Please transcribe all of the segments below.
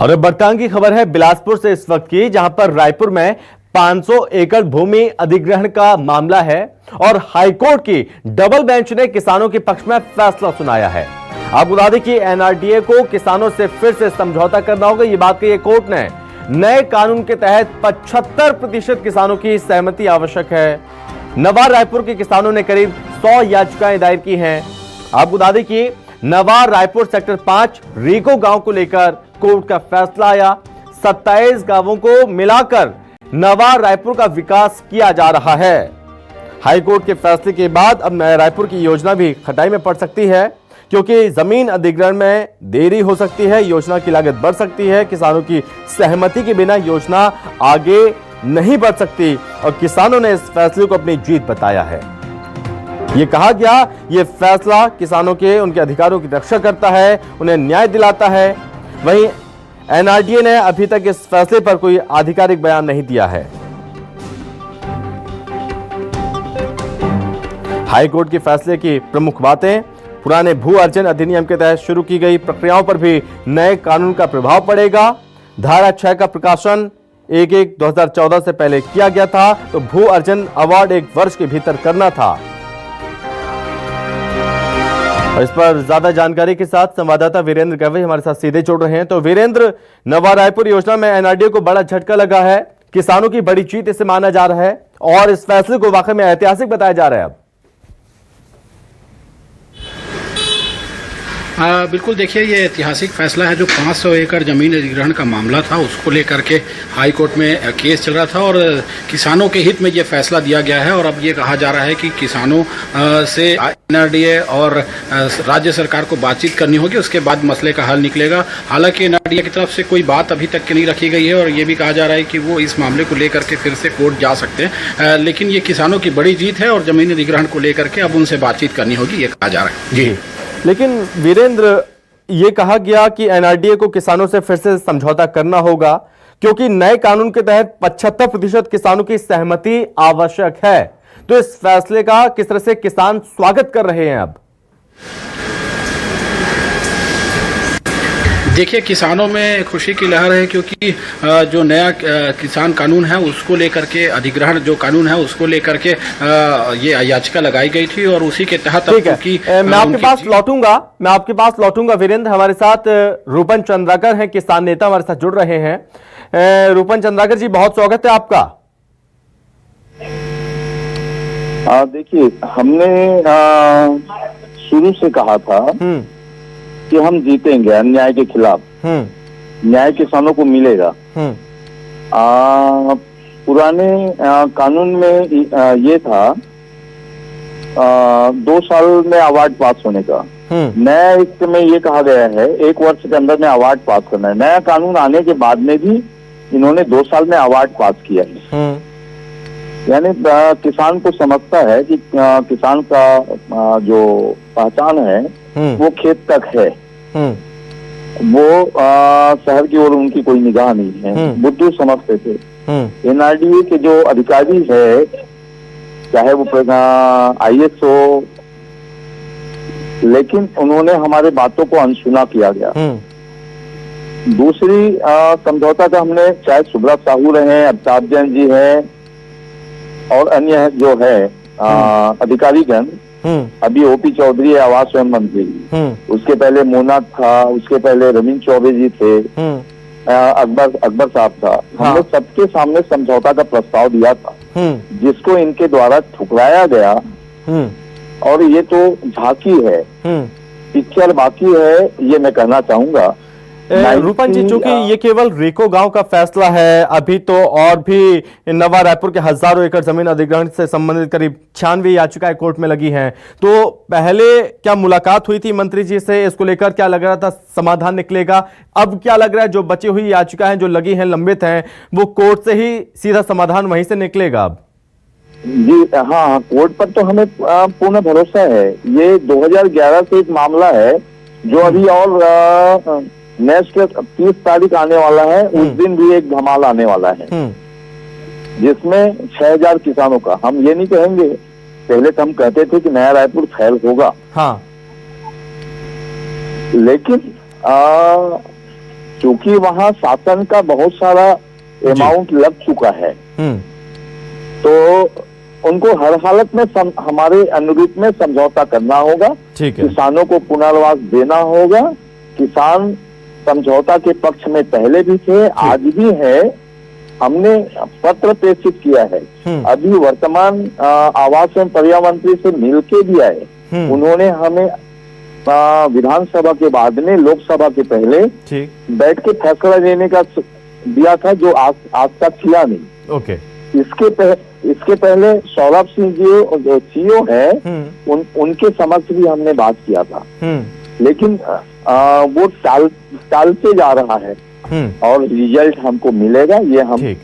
और अब बर्तान की खबर है बिलासपुर से इस वक्त की, जहां पर रायपुर में 500 एकड़ भूमि अधिग्रहण का मामला है और हाईकोर्ट की डबल बेंच ने किसानों के पक्ष में फैसला सुनाया है। आपको बता दें कि एनआरडीए को किसानों से फिर से समझौता करना होगा। ये बात कही कोर्ट ने। नए कानून के तहत 75% किसानों की सहमति आवश्यक है। नवा रायपुर के किसानों ने करीब 100 याचिकाएं दायर की हैं। आपको बता दें कि नवा रायपुर सेक्टर 5 रीको गांव को लेकर कोर्ट का फैसला आया। 27 गांवों को मिलाकर नवा रायपुर का विकास किया जा रहा है। हाईकोर्ट के फैसले के बाद अब नया रायपुर की योजना भी खटाई में पड़ सकती है, क्योंकि जमीन अधिग्रहण में देरी हो सकती है, योजना की लागत बढ़ सकती है। किसानों की सहमति के बिना योजना आगे नहीं बढ़ सकती और किसानों ने इस फैसले को अपनी जीत बताया है। यह कहा गया, यह फैसला किसानों के उनके अधिकारों की रक्षा करता है, उन्हें न्याय दिलाता है। वहीं एनआरडीए ने अभी तक इस फैसले पर कोई आधिकारिक बयान नहीं दिया है। हाईकोर्ट के फैसले की प्रमुख बातें: पुराने भू अर्जन अधिनियम के तहत शुरू की गई प्रक्रियाओं पर भी नए कानून का प्रभाव पड़ेगा। धारा 6 का प्रकाशन 1/1/2014 से पहले किया गया था, तो भू अर्जन अवार्ड 1 वर्ष के भीतर करना था। और इस पर ज्यादा जानकारी के साथ संवाददाता वीरेंद्र गवई हमारे साथ सीधे जुड़ रहे हैं। तो वीरेंद्र, नवा रायपुर योजना में एनआरडीए को बड़ा झटका लगा है, किसानों की बड़ी जीत इसे माना जा रहा है और इस फैसले को वाकई में ऐतिहासिक बताया जा रहा है। अब बिल्कुल, देखिए, ये ऐतिहासिक फैसला है। जो 500 एकड़ जमीन अधिग्रहण का मामला था, उसको लेकर के हाई कोर्ट में केस चल रहा था और किसानों के हित में ये फैसला दिया गया है। और अब ये कहा जा रहा है कि किसानों से एनआरडीए और राज्य सरकार को बातचीत करनी होगी, उसके बाद मसले का हल निकलेगा। हालांकि एनआरडीए की तरफ से कोई बात अभी तक की नहीं रखी गई है और ये भी कहा जा रहा है कि वो इस मामले को लेकर के फिर से कोर्ट जा सकते हैं। लेकिन ये किसानों की बड़ी जीत है और जमीन अधिग्रहण को लेकर के अब उनसे बातचीत करनी होगी, ये कहा जा रहा है। जी, लेकिन वीरेंद्र, ये कहा गया कि एनआरडीए को किसानों से फिर से समझौता करना होगा, क्योंकि नए कानून के तहत 75% किसानों की सहमति आवश्यक है। तो इस फैसले का किस तरह से किसान स्वागत कर रहे हैं? अब देखिए, किसानों में खुशी की लहर है, क्योंकि जो नया किसान कानून है उसको लेकर के, अधिग्रहण जो कानून है उसको लेकर के ये याचिका लगाई गई थी और उसी के तहत मैं आपके पास लौटूंगा वीरेंद्र। हमारे साथ रूपन चंद्राकर हैं, किसान नेता हमारे साथ जुड़ रहे हैं। रूपन चंद्राकर जी, बहुत स्वागत है आपका। देखिए, हमने शुरू से कहा था कि हम जीतेंगे अन्याय के खिलाफ। न्याय किसानों को मिलेगा। पुराने कानून में ये था 2 साल में अवार्ड पास होने का। नया इसमें ये कहा गया है 1 वर्ष के अंदर में अवार्ड पास करना है। नया कानून आने के बाद में भी इन्होंने 2 साल में अवार्ड पास किया है। यानी किसान को समझता है कि किसान का जो पहचान है वो खेत तक है, वो शहर की ओर उनकी कोई निगाह नहीं है। बुद्धू समझते थे। एनआरडीए के जो अधिकारी है, चाहे वो आईएएस हो, लेकिन उन्होंने हमारे बातों को अनसुना किया गया। दूसरी समझौता का हमने, चाहे सुब्रत साहू रहे, अवतार जैन जी है और अन्य जो है अधिकारीगण, अभी ओपी चौधरी है आवास एवं मंत्री, उसके पहले मोना था, उसके पहले रवीन चौबे जी थे, अकबर साहब था। हमने सबके सामने समझौता का प्रस्ताव दिया था, जिसको इनके द्वारा ठुकराया गया। और ये तो झांकी है, पिक्चर बाकी है, ये मैं कहना चाहूंगा। रूपन जी, चूंकि ये केवल रीको गांव का फैसला है, अभी तो और भी नवा रायपुर के हजारों एकड़ जमीन अधिग्रहण से संबंधित करीब 96 याचिकाएं कोर्ट में लगी हैं। तो पहले क्या मुलाकात हुई थी मंत्री जी से? इसको लेकर क्या लग रहा था समाधान निकलेगा? अब क्या लग रहा है जो बची हुई याचिकाएं जो लगी हैं, लंबित हैं, वो कोर्ट से ही सीधा समाधान वहीं से निकलेगा? अब जी हाँ, कोर्ट पर तो हमें पूर्ण भरोसा है। ये 2011 से एक मामला है जो अभी और नेक्स्ट 30 तारीख आने वाला है, उस दिन भी एक धमाल आने वाला है, जिसमें 6000 किसानों का। हम ये नहीं कहेंगे, पहले तो हम कहते थे कि नया रायपुर फैल होगा। हाँ। लेकिन क्योंकि वहाँ शासन का बहुत सारा अमाउंट लग चुका है, तो उनको हर हालत में हमारे अनुरूप में समझौता करना होगा। ठीक है। किसानों को पुनर्वास देना होगा। किसान समझौता के पक्ष में पहले भी थे, आज भी है। हमने पत्र प्रेषित किया है। अभी वर्तमान आवास एवं पर्यावरण मंत्री से मिलके भी आए। उन्होंने हमें विधानसभा के बाद में लोकसभा के पहले बैठ के फैसला लेने का दिया था, जो आज तक किया नहीं। ओके। इसके पहले सौरभ सिंह जी जो सीईओ है, उनके समक्ष भी हमने बात किया था, लेकिन वो टालते जा रहा है और रिजल्ट हमको मिलेगा, ये हम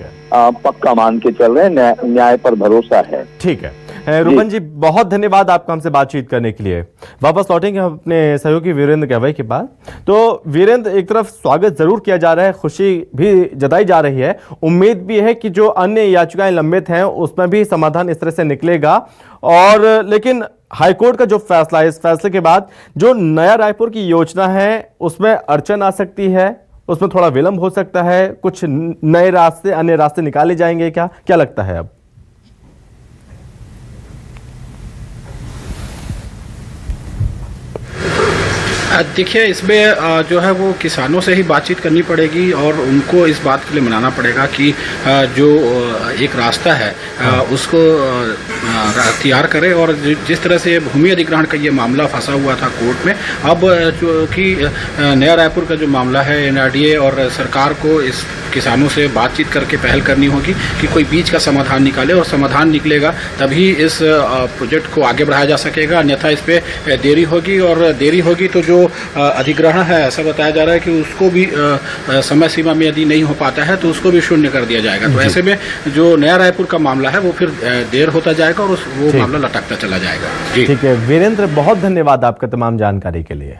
पक्का मान के चल रहे हैं। न्याय पर भरोसा है। ठीक है रूपन जी, बहुत धन्यवाद आपका हमसे बातचीत करने के लिए। वापस लौटेंगे हम अपने सहयोगी वीरेंद्र गवई के पास। तो वीरेंद्र, एक तरफ स्वागत जरूर किया जा रहा है, खुशी भी जताई जा रही है, उम्मीद भी है कि जो अन्य याचिकाएं लंबित हैं उसमें भी समाधान इस तरह से निकलेगा। और लेकिन हाईकोर्ट का जो फैसला है, इस फैसले के बाद जो नया रायपुर की योजना है उसमें अड़चन आ सकती है, उसमें थोड़ा विलंब हो सकता है, कुछ नए रास्ते, अन्य रास्ते निकाले जाएंगे क्या लगता है अब? देखिए, इसमें जो है वो किसानों से ही बातचीत करनी पड़ेगी और उनको इस बात के लिए मनाना पड़ेगा कि जो एक रास्ता है उसको तैयार करें। और जिस तरह से भूमि अधिग्रहण का ये मामला फंसा हुआ था कोर्ट में, अब जो कि नया रायपुर का जो मामला है, एनआरडीए और सरकार को इस किसानों से बातचीत करके पहल करनी होगी कि कोई बीच का समाधान निकाले, और समाधान निकलेगा तभी इस प्रोजेक्ट को आगे बढ़ाया जा सकेगा। अन्यथा इस पर देरी होगी, और देरी होगी तो जो अधिग्रहण है, ऐसा बताया जा रहा है कि उसको भी समय सीमा में यदि नहीं हो पाता है तो उसको भी शून्य कर दिया जाएगा। तो ऐसे में जो नया रायपुर का मामला है वो फिर देर होता जाएगा और वो मामला लटकता चला जाएगा। जी ठीक है वीरेंद्र, बहुत धन्यवाद आपका तमाम जानकारी के लिए।